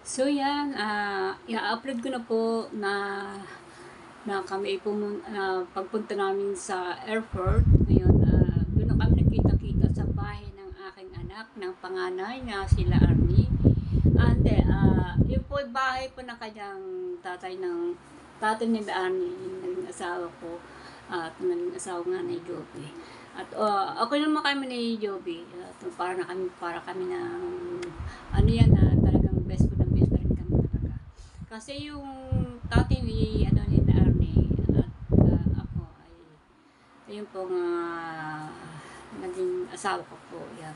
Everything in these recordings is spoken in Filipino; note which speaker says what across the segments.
Speaker 1: So yan, i-upload ko na po na kami pagpunta namin sa airport. Ngayon, doon na kami nagkita-kita sa bahay ng aking anak, ng panganay na sila Arnie. Hindi, yun po bahay po ng kanyang tatay ni Arnie, yung naging asawa ko at naging asawa nga ni Joby. At ako naman kami ni Joby. Para kami ng ano yan talagang best ko ng best pa rin kami talaga. Kasi yung tatay ni Arnie at ako ay ayun po nga naging asawa ko po yan.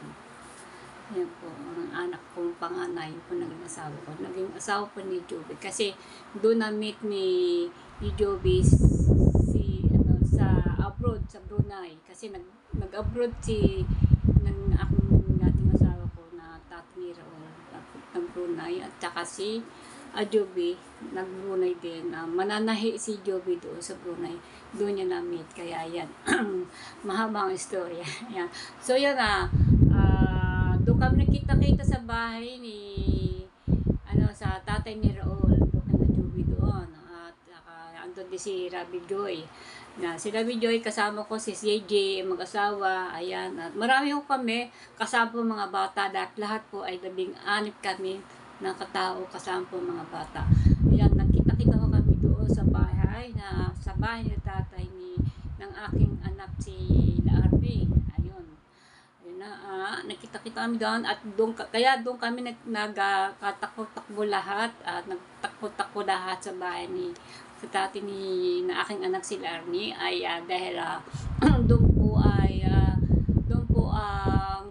Speaker 1: Yan po, ang anak kong panganay po naging asawa ko. Naging asawa po ni Joby. Kasi doon na-meet ni Joby sa abroad, sa Brunei. Kasi nag-abroad ng aking dating asawa ko na tatay ni Raul ng Brunei. At saka si Joby, nag-Brunei din. Mananahi si Joby doon sa Brunei. Doon niya na-meet. Kaya yan, mahabang istorya. Yan. So yan doon kami nakita-kita sa bahay sa tatay ni Raul. Doon kami Joby doon. At andun din si Rabi Joy. Si Rabi Joy, kasama ko si CJ, mag-asawa. Ayan. At marami ko kami, kasama po mga bata. Lahat po ay 16 kami na katao, kasama po mga bata. Ayan, nagkita-kita ko kami doon sa bahay ni tatay ng aking anak si Larry. Ayun na nakita-kita kami doon at kaya doon kami nagtakbo-takbo lahat at nagtakbo-takbo lahat sa bahay sa tati na aking anak si Larnie ay dahil doon po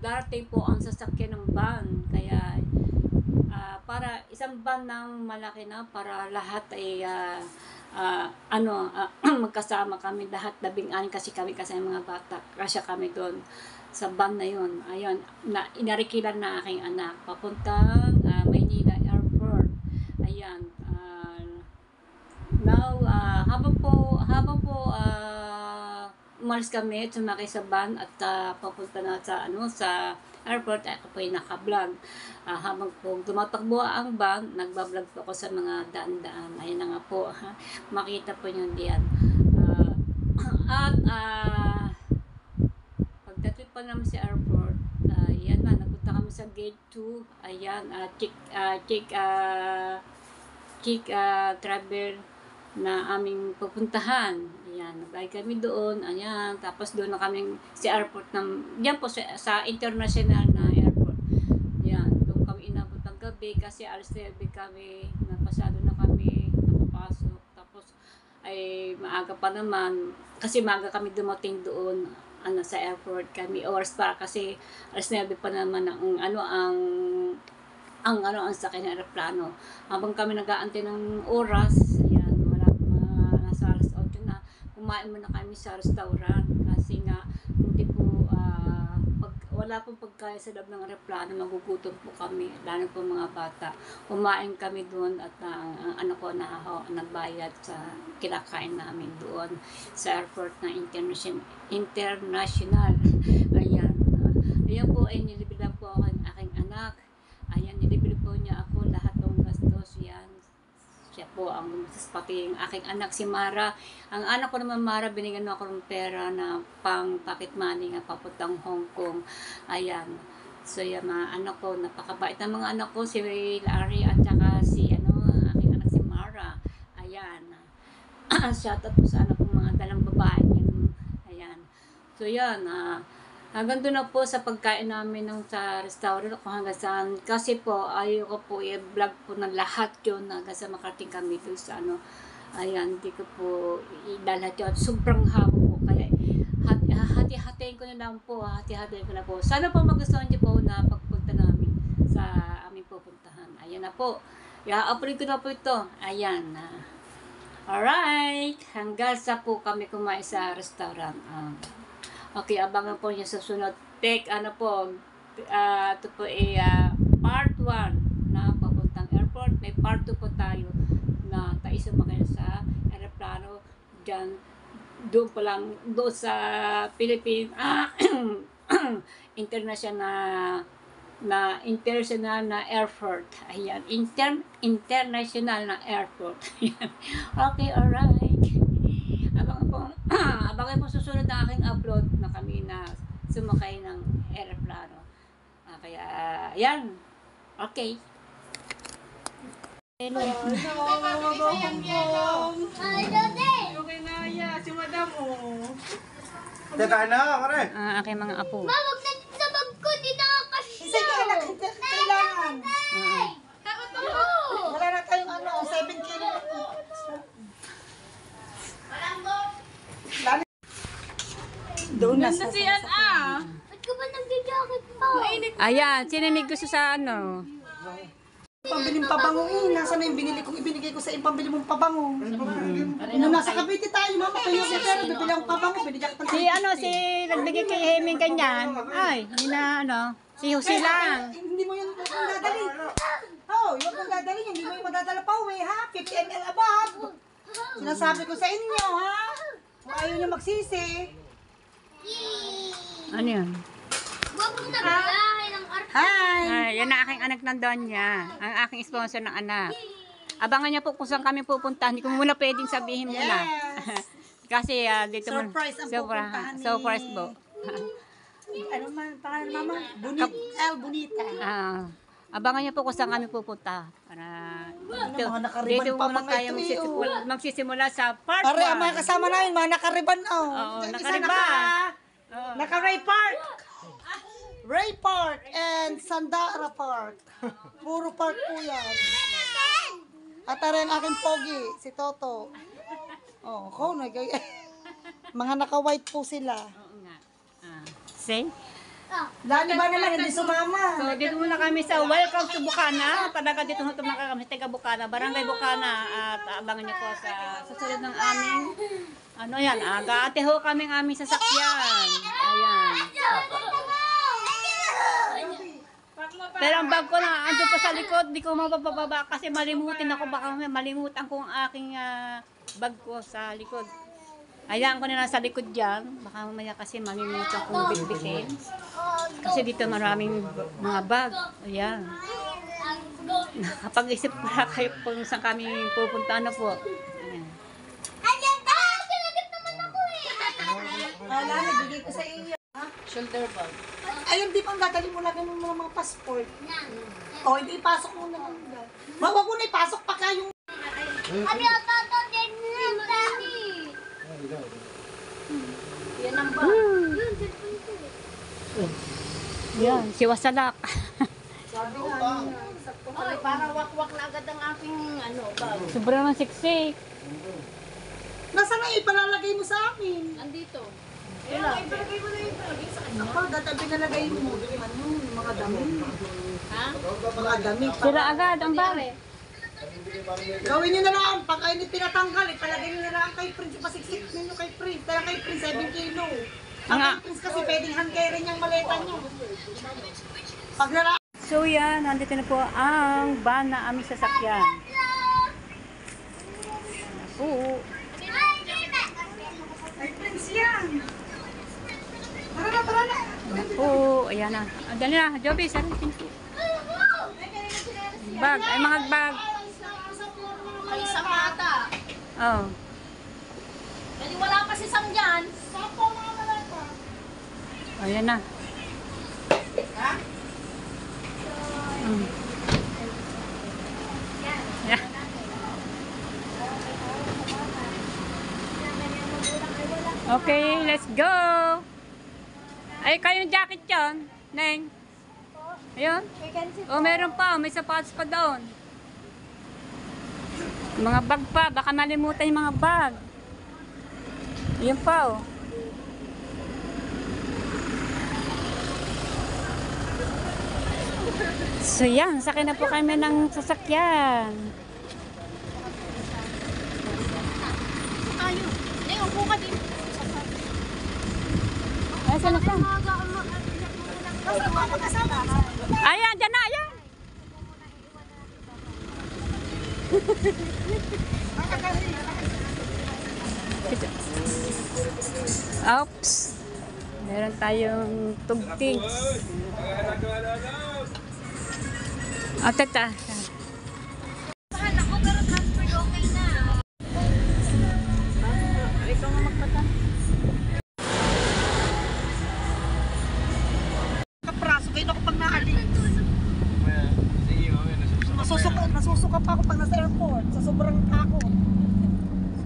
Speaker 1: darating po ang sasakyan ng van kaya para isang van ng malaki na para lahat ay magkasama kami lahat 16 kasi kami mga bata kasi kami doon sa van na yun. Ayun, inarikilan na aking anak papuntang Maynila Airport. Ayan. Now, habang po umalis kami, sumakay sa van at papunta na sa airport, ako po yung naka-vlog. Habang po tumatakbo ang van, nagbablog po ako sa mga daan-daan. Ayan na nga po, makita po nyo diyan. Pagdating pa naman sa airport, yan na, nagpunta kami sa gate 2. Ayan, check travel na aming pupuntahan. Ayan, nagbayad kami doon. Ayan, tapos doon na kami sa airport diyan po sa international na airport. Ayan, doon kami inabot ng gabi kasi alas 9 kami, napasado na kami, nakapasok. Tapos ay maaga pa naman kasi maaga kami dumating doon sa airport kami oras pa kasi alas 9 pa naman ang sakay ng aeroplano. Habang kami nag-aantay ng oras, ayan, nasa alas 8 na, kumain muna kami sa restaurant kasi nga, hindi po, wala pong pagkain sa loob ng aeroplano, magugutom po kami, lalo po mga bata. Kumain kami doon at ang anak ko nagbayad sa kinakain namin doon sa airport na international. Ayan. Ayan po ay nilibilan po ako ng aking anak. Ayan, nilibili po niya ako lahat ng gastos. Yan. Siya po ang pati yung aking anak si Mara. Ang anak ko naman Mara, binigyan ako ng pera na pang pocket money nga papuntang Hong Kong. Ayan. So yan mga anak ko, napakabait ng mga anak ko, si Larry at saka si aking anak si Mara. Ayan. Shoutout po sa anak kong mga dalang babae. Ayan. So yan, hanggang doon na po sa pagkain namin sa restaurant kung hanggang saan. Kasi po, ayoko po i-vlog po ng lahat yun hanggang sa makarating kami doon sa Ayan, hindi ko po i-lahat yun. Sobrang habo po. Kaya hati-hatiin ko na lang po. Hati-hatiin ko na po. Sana po magustuhan niyo po na pagpunta namin sa aming pupuntahan. Ayan na po. I-upload ko na po ito. Ayan. Alright. Hanggang sa po kami kumain sa restaurant. Okay, abangan po niyo sa sunod. Ito po part 1 na papuntang airport. May part 2 po tayo na sumakay sa aeroplano dyan. Doon pa lang, doon sa Philippine International na international na airport. Ayan, international na airport. Ayan. Okay, alright. Abangan po susunod na aking upload na kami na sumakay ng aeroplano. Kaya, yan. Okay. Hello.
Speaker 2: Okay na ya, si madam
Speaker 3: Teka na, kare.
Speaker 1: Aking mga apo.
Speaker 4: Wag na dito sa bag ko, di nakakasya.
Speaker 2: Sige, anak, kailangan. Wala na tayong 7 kilo. Doon na sa
Speaker 4: Ba't ka ba nag-jacket pa?
Speaker 1: Ayan, sininig gusto sa
Speaker 2: pambiling pabango Nasaan na yung ibinigay ko sa yung pambili mong pabango? Nung nasa Cavite tayo, mama, kayo si pero bibili akong pabango, binigyan ko
Speaker 1: si nagbigay kay Heming ganyan. Ay, hindi na si Jose lang.
Speaker 2: Hindi mo yung dadali. Yung dadali, hindi mo yung madadala pa uwi, ha? 50 ml above. Sinasabi ko sa inyo, ha? Kung ayaw nyo magsisi.
Speaker 1: Ano yun?
Speaker 4: Wag mo na bilahin ng arte.
Speaker 1: Ay, yan na aking anak ng Donya. Ang aking sponsor ng anak. Abangan niya po kung saan kami pupunta. Hindi ko muna pwedeng sabihin muna.
Speaker 2: Yes.
Speaker 1: Kasi dito
Speaker 2: Surprise ang pupuntahan ni...
Speaker 1: surprise po.
Speaker 2: Ano man, pangalan mama? Bonita.
Speaker 1: Abangan niya po kung saan kami pupunta. Para
Speaker 2: mga nakariban
Speaker 1: dito
Speaker 2: pa
Speaker 1: muna
Speaker 2: mga
Speaker 1: tayo
Speaker 2: ito,
Speaker 1: magsisimula sa part 1.
Speaker 2: Pare, ang mga kasama namin, mga nakariban,
Speaker 1: Oo,
Speaker 2: Isa
Speaker 1: nakariban.
Speaker 2: Naka-Ray Park. Ray Park and Sandara Park. Puro park po yan. At rin aking pogi, si Toto. Mga naka-white po sila.
Speaker 1: Oo nga. See?
Speaker 2: Lali ba naman, hindi sumama.
Speaker 1: So, dito muna kami sa Welcome to Bukana. Talaga dito na kami sa taga Bukana, Barangay Bukana. At abangan niyo po sa susunod ng aming, gaate ho kaming aming sasakyan. Ayan. Pero ang bag ko na ando pa sa likod, di ko mapapababa kasi malimutin ako. Baka malimutan ko ang aking bag ko sa likod. Ayan ko na nasa likod dyan. Baka mamaya kasi malimutan kong bitbitin. Kasi dito maraming mga bag. Ayan. Nakapag-isip para kayo kung saan kami pupunta na po. Ayan.
Speaker 2: Nagbigay ko sa iyo.
Speaker 1: Shoulder bag.
Speaker 2: Ayun, di pang dadali mo lang ng mga passport. Hindi ipasok mo na lang. Wag mo na ipasok pa kayong...
Speaker 4: Abi, tata, din na, Dani. Yan ang bag. Yun, cellphone ko.
Speaker 1: Yan, si Wasalak.
Speaker 2: Sabi nga niya.
Speaker 4: Para wakwak na agad ang aking bag.
Speaker 1: Sobrang naman siksik.
Speaker 2: Nasaan na ipalalagay mo sa amin?
Speaker 4: Andito.
Speaker 2: Ipalagay mo na yung palagay sa kanya. Ako, databi nalagay mo. Mga dami.
Speaker 4: Ha?
Speaker 2: Mga dami.
Speaker 1: Sira agad ang bag.
Speaker 2: Gawin nyo na lang. Pag kayo pinatanggal, ipalagay nyo na lang kay Prince. Ipasiksik ninyo kay Prince. Kaya kay Prince, 7 kilo. Ang kay Prince kasi pwedeng hand carry niyang maleta nyo. Pag nala...
Speaker 1: So yan, nandito na po ang van na aming sasakyan. Po.
Speaker 2: Kay Prince yan. Tara na.
Speaker 1: Po, ayan na. Dali na, Joby, saan? Bag, ay mga bag.
Speaker 4: May isang ata.
Speaker 1: Oh.
Speaker 4: Kasi wala pa si Sam dyan.
Speaker 1: Ayan na.
Speaker 2: Ha?
Speaker 1: Yeah. Okay, let's go. Ay, kayong jacket yun, Neng. Ayun. Oh, meron pa. May sapatos pa doon. Mga bag pa. Baka malimutan yung mga bag. Ayun pa, oh. So yan, sakay na po kami ng sasakyan.
Speaker 4: Ayun. Ngayon, upo ka din.
Speaker 1: Ay, saan na siya? Ayan, dyan na, ayan. Oops. Meron tayong tugtigs. Tata. Ikaw nga magpata.
Speaker 2: Kapraso, kayo ako pag naalis. Nasusuka pa ako pag nasa airport sa sobrang takot.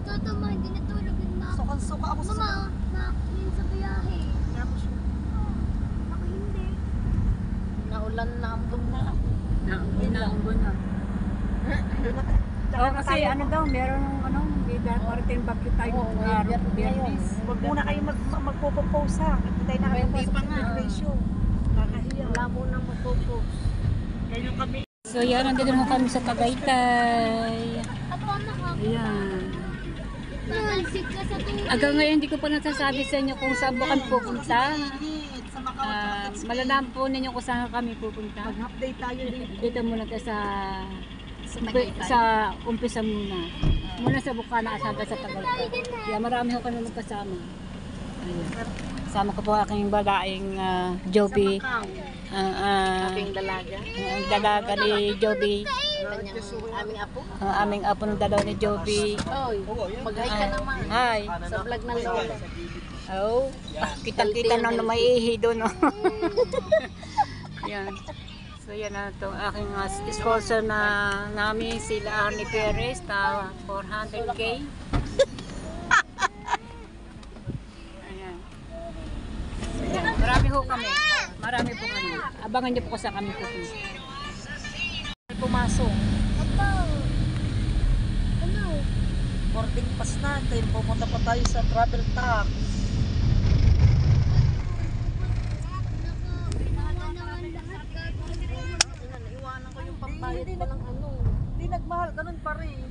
Speaker 4: Toto mo, hindi natulog yun, ma.
Speaker 2: Suka ako sa
Speaker 4: Mama, yun sa biyahe.
Speaker 2: Ako
Speaker 4: Ako hindi.
Speaker 2: naulan na ambon na.
Speaker 1: Inaambon na. Oo, kasi ano daw, meron ano, bida, parating bakit tayo Biyernes.
Speaker 2: Huwag muna kayo magpo-propose ha. Hindi tayo nakakapasok sa immigration. Kakahiya. Wala muna magpo-propose. Ganyan kami.
Speaker 1: So yan, nandito na kami sa Tagaytay.
Speaker 4: Ako ang nakakita.
Speaker 1: Ayan.
Speaker 4: Nansik ka sa tubig.
Speaker 1: Hanggang ngayon, hindi ko pa nasasabi sa inyo kung saan bukan pupunta.
Speaker 2: Sa Macau.
Speaker 1: Malalaman po ninyo kung saan kami pupunta.
Speaker 2: Mag-update tayo dito.
Speaker 1: Dito muna tayo sa umpisa muna. Muna sa Bukana at hanggang sa Tagaytay. Kaya marami ko kami magkasama. Ayan. Kasama ko po aking balaing Joby.
Speaker 2: Aking dalaga.
Speaker 1: Ang dalaga ni Joby.
Speaker 2: Aming apo.
Speaker 1: Aming apo ng dalawa ni Joby.
Speaker 2: Oy, mag-hi ka naman.
Speaker 1: Hi.
Speaker 2: Sa vlog ng Lola.
Speaker 1: Oh, kitang-kita na maiihi doon. Oh. Yan. So yan na itong aking sponsor na namin, sila Arnie Perez, na 400k. Ayan. So, yan. Marami ho kami. Marami po kami. Abangan niyo po kung saan kami pupunta.
Speaker 2: Pumasok.
Speaker 4: Papa. Ano?
Speaker 2: Boarding pass natin. Pumunta pa tayo sa travel tax. Naiwanan ko yung pambayad pa ng ano. Hindi nagmahal. Ganun pa rin.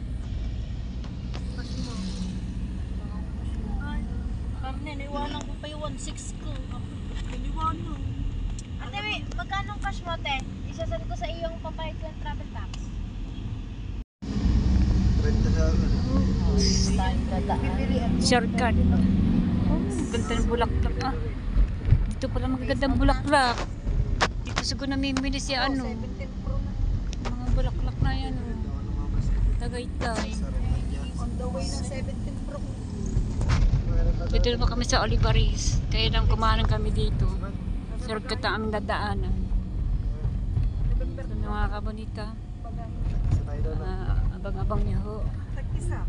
Speaker 2: Karne, naiwanan ko pa yung 1.6 ko. Naiwanan.
Speaker 5: Ate, magkano ang cash mo, te? Isasend ko sa iyo yung pampahid ko ng travel tax.
Speaker 1: Shortcut. Ganda ng bulaklak. Dito pala magagandang bulaklak. Dito siguro namimili si ano. Mga bulaklak na yan. Oh. Tagaytay.
Speaker 2: On the way ng 17 Pro.
Speaker 1: Dito naman kami sa Olivares. Kaya lang kumanan kami dito. Shortcut ang aming dadaanan. So, mga kabonita. Abang-abang niyo ho.
Speaker 2: Tag-isa.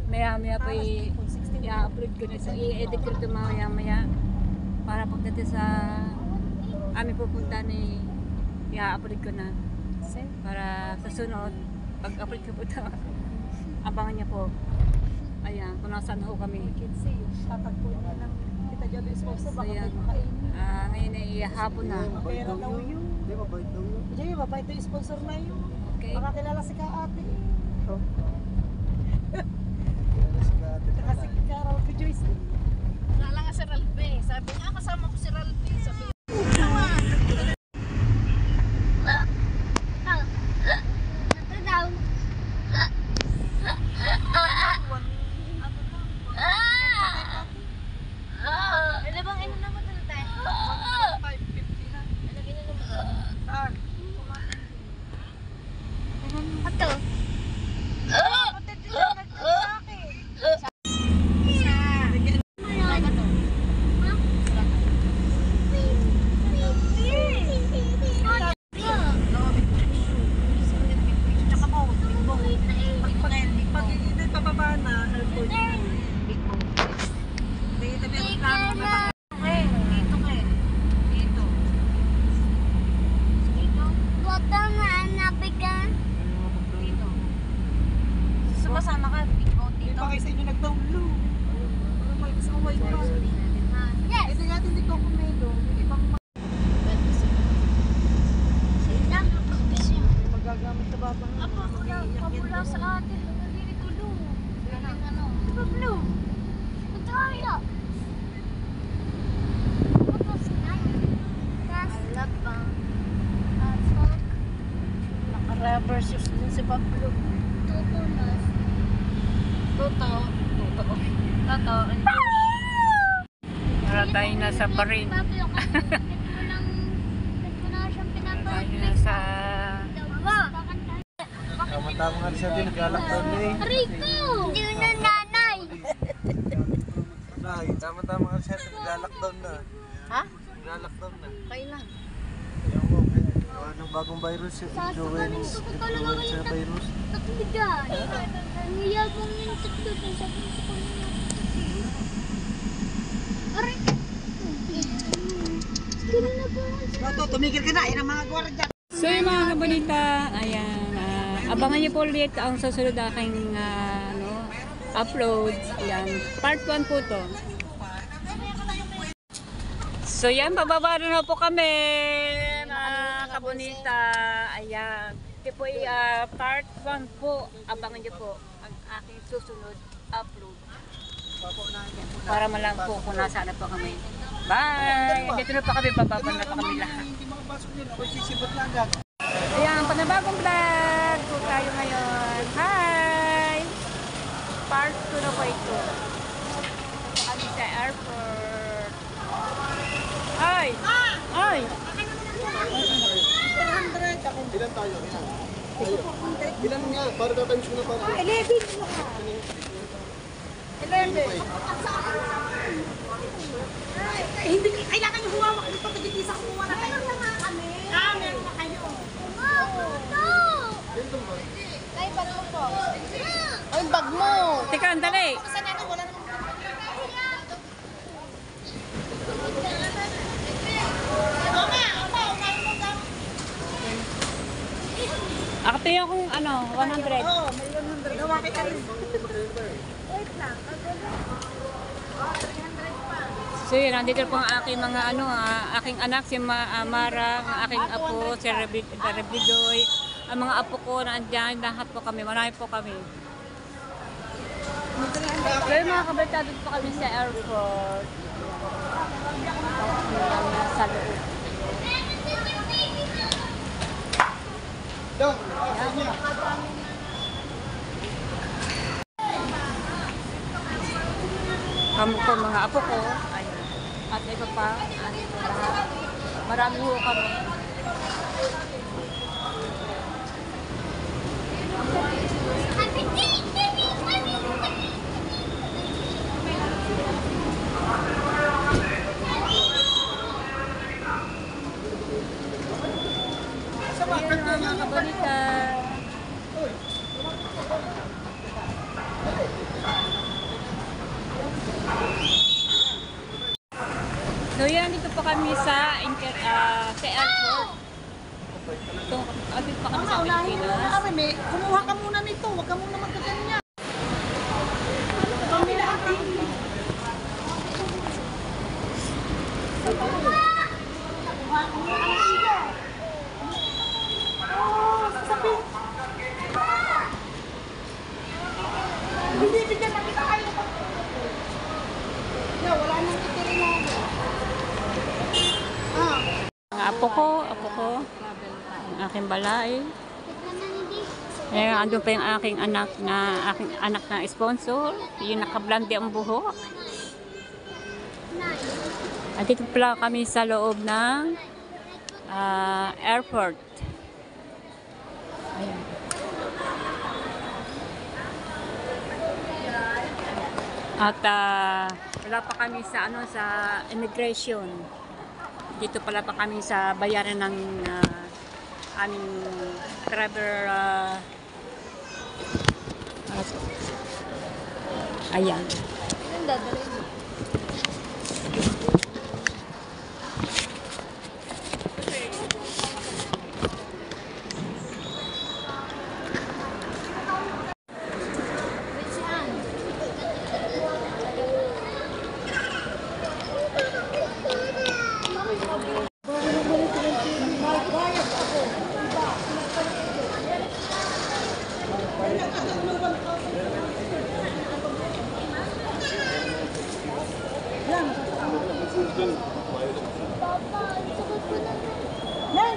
Speaker 1: Maya-maya pa i-upload ko na. So, i-edit ko ito maya-maya. Para pagdating sa aming pupunta ni i-upload ko na. Para sa sunod, pag-upload ko po ito, abangan niya po. Ayan, kung nasaan ho kami.
Speaker 2: Tatagpuin na lang. Kita dyan yung sponsor.
Speaker 1: So,
Speaker 2: Baka
Speaker 1: yan.
Speaker 2: may makainin.
Speaker 1: Ngayon ay hapon na.
Speaker 2: Pera daw yun. Hindi, mabait daw yun. Diyan yung mabait daw yung sponsor na yun.
Speaker 1: Okay.
Speaker 2: Baka kilala si Kaate. Saka si Carol Joyce.
Speaker 5: Wala nga si Ralph. Sabi niya, kasama ko si Ralph. Sabi niya,
Speaker 4: Ito daw.
Speaker 5: ano bang ino mo dun, te?
Speaker 2: 550 na.
Speaker 5: Ano ino mo dun?
Speaker 4: Ito.
Speaker 5: Kapatid din siya nag-sa akin.
Speaker 2: Tsaka mo, pag hindi pababa na, airport. Dito may reklamo na dito ka eh. Dito.
Speaker 4: Huwag kang nabigan.
Speaker 2: Dito.
Speaker 5: Sumasama ka, ikaw
Speaker 2: Hindi
Speaker 5: dito.
Speaker 2: pa kayo sa inyo nag-download. May kasaway pa.
Speaker 4: Yes.
Speaker 2: Ito natin dito kumelo. Ibang magagamit sa babang.
Speaker 5: Apo, pamula sa atin. Hindi tulong.
Speaker 4: Pablo. Ito kaya. Tapos na.
Speaker 5: Alat pa.
Speaker 2: Naka-rubber shoes din si Pablo.
Speaker 4: Tutulas.
Speaker 5: Totoo. Totoo.
Speaker 1: Para tayo nasa Barin.
Speaker 4: Pablo, kasi ko na siyang pinapay.
Speaker 1: Sa...
Speaker 3: Tama-tama nga siya din, nag-lockdown na eh.
Speaker 4: Rico! Hindi na nanay.
Speaker 3: Nay, tama-tama nga siya, nag-lockdown na.
Speaker 2: Ha?
Speaker 3: Nag-lockdown na.
Speaker 2: Kailan?
Speaker 3: Ayaw mo, ng bagong virus, yung influenza virus.
Speaker 4: Takbo dyan. Ang yabang yung takbo dyan. Sabi ko kung aray! Siguro na ba?
Speaker 2: Toto, tumigil ka na. Yan ang mga gwardiya.
Speaker 1: So yung mga kabalita, ayan, abangan niyo po ulit ang susunod aking upload. Ayan, part 1 po to. So yan, bababa na po kami, mga kabonita. Ayan, ito po ay part 1 po. Abangan niyo po ang aking susunod upload. Para malang po kung nasaan na po kami. Bye! Dito na pa kami, bababa na pa kami lahat.
Speaker 3: Hindi makapasok yun, ako sisibot lang agad.
Speaker 1: Ayan, panabagong vlog po tayo ngayon. Hi! Part 2 na po ito. Kami sa airport. Ay! Ay!
Speaker 2: 400 ako.
Speaker 3: Ilan tayo? Ilan nga? Para tatamis ko na para.
Speaker 2: 11 na ka. 11. Ay, hindi, kailangan yung humawak dito. Hindi sa kumuha na kayo. Meron na kami. Meron na kayo.
Speaker 5: Ay, bag mo po. Ay, bag mo.
Speaker 1: Teka, andali!
Speaker 2: Saan na wala naman.
Speaker 1: Aktiyan kong 100.
Speaker 2: Oo, may 100. Gawa kay Alin.
Speaker 1: So yun, nandito po ang aking mga aking anak, si Mara, ang aking apo, si Rebidoy, ang mga apo ko na andyan, lahat po kami, marami po kami. So yung mga kabalita, dito po kami sa airport. Sa loob. Kami po mga apo ko, ayun. At iba pa, lahat. Marami po kami. Ayan mga kabalita. So yan, dito pa kami sa airport. Ito, dito pa kami sa Pilipinas.
Speaker 2: Kumuha ka muna nito. Huwag ka muna magkaganyan. Binibigyan na kita kayo. Wala nang titirin mo.
Speaker 1: Ang apo ko, ang aking balay. Ayan, andun pa yung aking anak na sponsor. Yung nakablandi ang buhok. At dito pala kami sa loob ng airport. Ayan. At wala pa kami sa sa immigration. Dito pala pa kami sa bayaran ng aming travel. Ayan.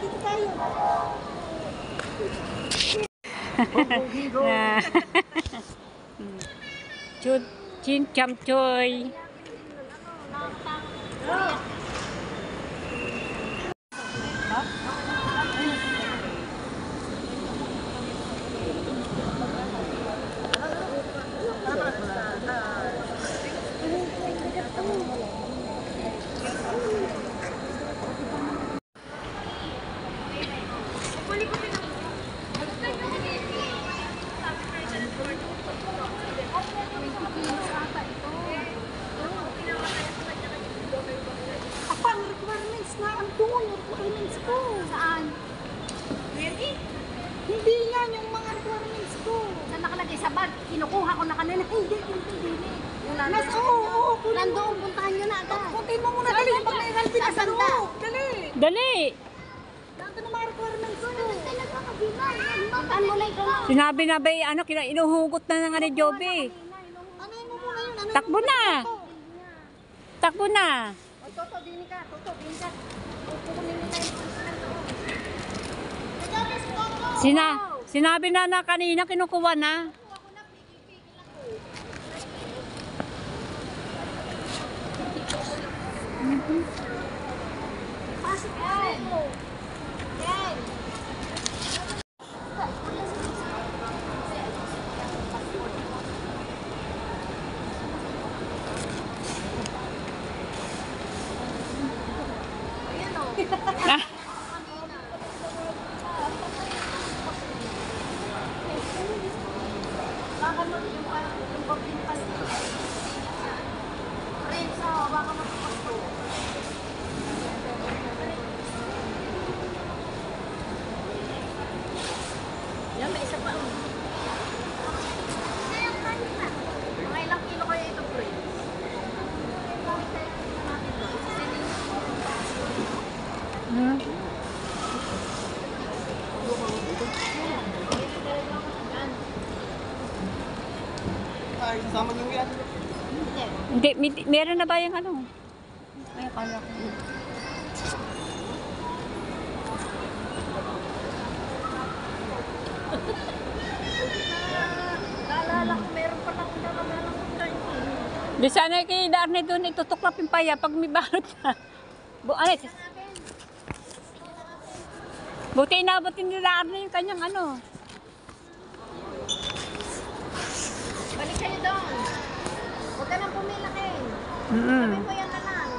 Speaker 2: Dito tayo.
Speaker 1: Chin cham choy.
Speaker 5: sa bag, kinukuha ko na kanina. Hindi. Nandoon, puntahan nyo na agad.
Speaker 2: Puntahin mo muna dali. Pag may helpin ka sa loob. Dali.
Speaker 1: Dali!
Speaker 2: Nandun na mga requirements ko.
Speaker 5: Puntahan mo na ikaw.
Speaker 1: Sinabi na ba inuhugot na nga ni Joby.
Speaker 2: Ano mo muna yun? Ano
Speaker 1: Takbo na! Takbo na!
Speaker 5: Toto, dini ka. Pupukunin nyo tayo.
Speaker 1: Sinabi na kanina kinukuha na.
Speaker 5: Pasok ka. Yan. Yan, may isa pa. Mga ilang kilo kaya ito, bro?
Speaker 3: Ay, sasama niyo yan.
Speaker 1: Hindi, meron na ba yung ano? Ay, akala ko.
Speaker 5: Naalala ko, meron pa akong dalaman ng
Speaker 1: Di sana kay Darne doon itutuklap yung paya pag may balot na. Buti inabotin ni Darne yung kanyang ano.
Speaker 5: Balik kayo doon. Huwag ka nang pumila kayo.
Speaker 1: Mm-mm.
Speaker 5: Sabi mo yan na lang.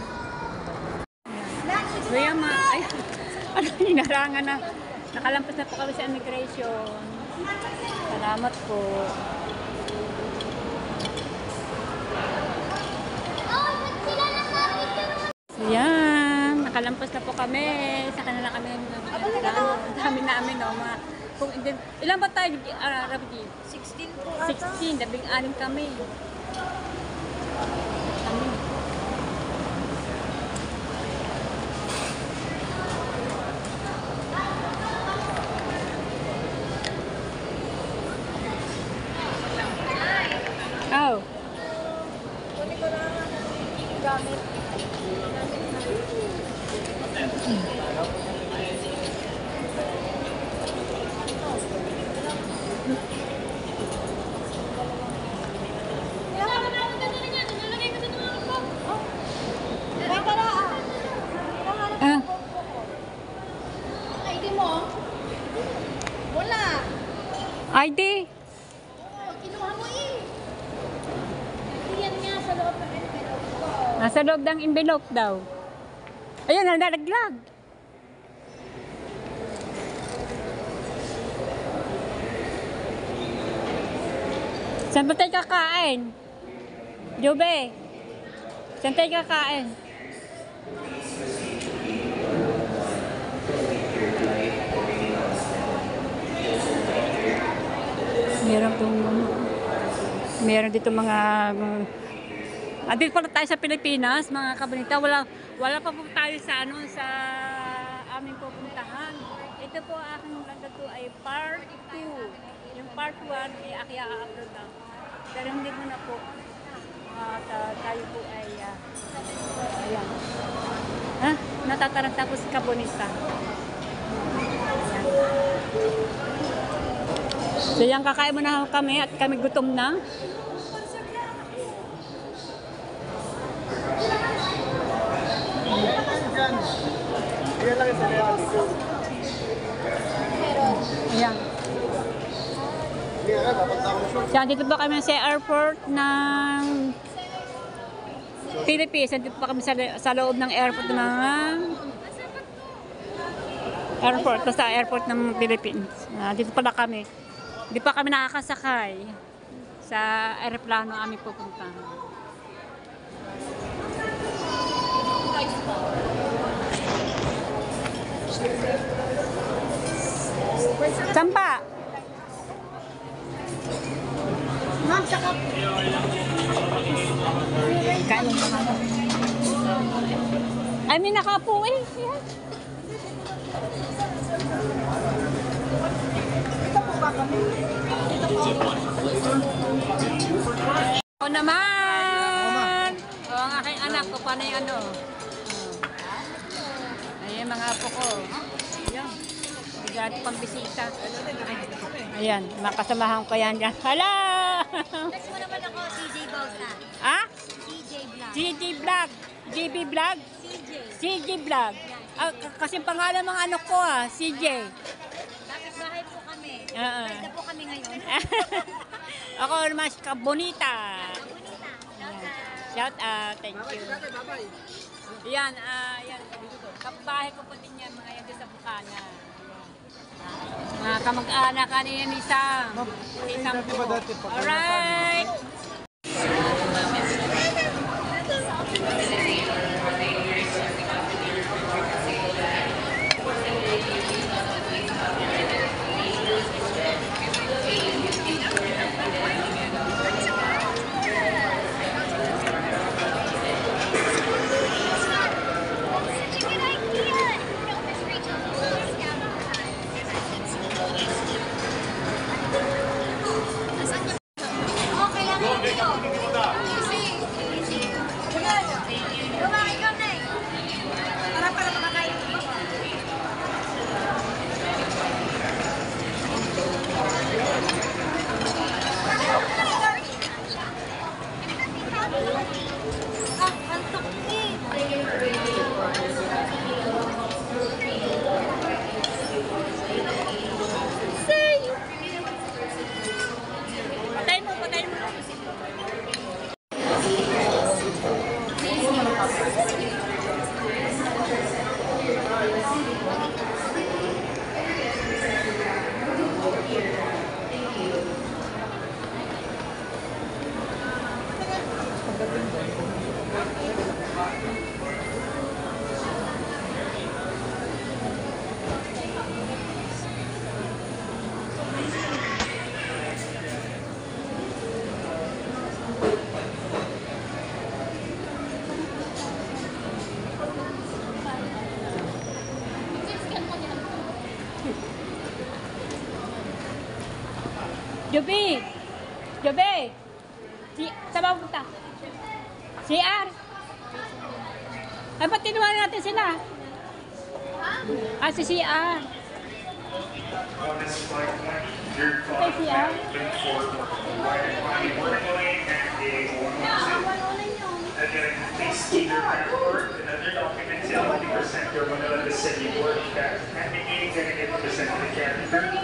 Speaker 1: Kaya ay, ano, hinarangan na. Nakalampas na po kami sa immigration. Salamat po. So yan, nakalampas na po kami. Sa kanila kami dami namin, no? Ilan ba tayo, Rabji?
Speaker 5: 16 po.
Speaker 1: 16, 16 kami. Oh.
Speaker 5: Kunin ko na gamit.
Speaker 1: Ah.
Speaker 5: ID mo? Wala.
Speaker 1: ID.
Speaker 5: Kinuha mo eh. Yan nga sa loob ng envelope ko.
Speaker 1: Nasa loob ng envelope daw. Ayun, nalaglag. Saan ba tayo kakain? Jobe, saan tayo kakain? Meron dito mga andito pala tayo sa Pilipinas, mga kabunita. Wala pa po tayo sa sa aming pupuntahan. Ito po aking landa to ay part 2. Yung part 1 ay aking i-upload na. Pero hindi mo na po tayo po ay ayan. Ha? Natataranta po si kabunita. Ayan. So yan, kakain mo na kami at kami gutom na.
Speaker 3: Yan lang yung salera dito.
Speaker 1: Ayan.
Speaker 3: Hindi nga, papunta ako na
Speaker 1: So, dito pa kami sa airport ng Philippines. Dito pa kami sa loob ng airport sa airport ng Philippines. Dito pala kami. Hindi pa kami nakakasakay sa aeroplano aming pupuntahan. Sampa!
Speaker 2: ma'am, saka.
Speaker 1: Kain ka na. Ay, may nakapo eh. Yan.
Speaker 2: Ito po ba kami?
Speaker 1: O naman! O, ang aking anak ko, paano yung ano? Ayan, mga apo ko. Ayan. Bigyan pang-bisita. Ayan, makasamahan ko yan dyan. Hala!
Speaker 5: Next mo naman ako, CJ Bausa.
Speaker 1: Ha?
Speaker 5: CJ Vlog.
Speaker 1: CJ Vlog. JB Vlog?
Speaker 5: CJ.
Speaker 1: CJ Vlog. Ah, kasi pangalan mga anak ko CJ.
Speaker 5: Bakit bahay po kami?
Speaker 1: Oo.
Speaker 5: Pwede po kami ngayon.
Speaker 1: Ako naman si Kabonita.
Speaker 5: Bonita.
Speaker 1: Shout out, thank you. Yan, yan. Kabahay ko po din yan, mga yan sa Bukana. Mga kamag-anak kanina ni Sam. Isang po. Alright.
Speaker 5: Okay lang yun dito. Easy. Lumaki ka na eh.
Speaker 2: Para para makakain.
Speaker 5: Ah, antok eh.
Speaker 1: Patay mo, patay mo. Joby! Joby! Sabaw punta. CR! Ay, ba't tinuwan natin sila? Si CR. Ay, CR.
Speaker 6: Please keep your passport and other documents in the center when the city work that and the meeting going to get presented again.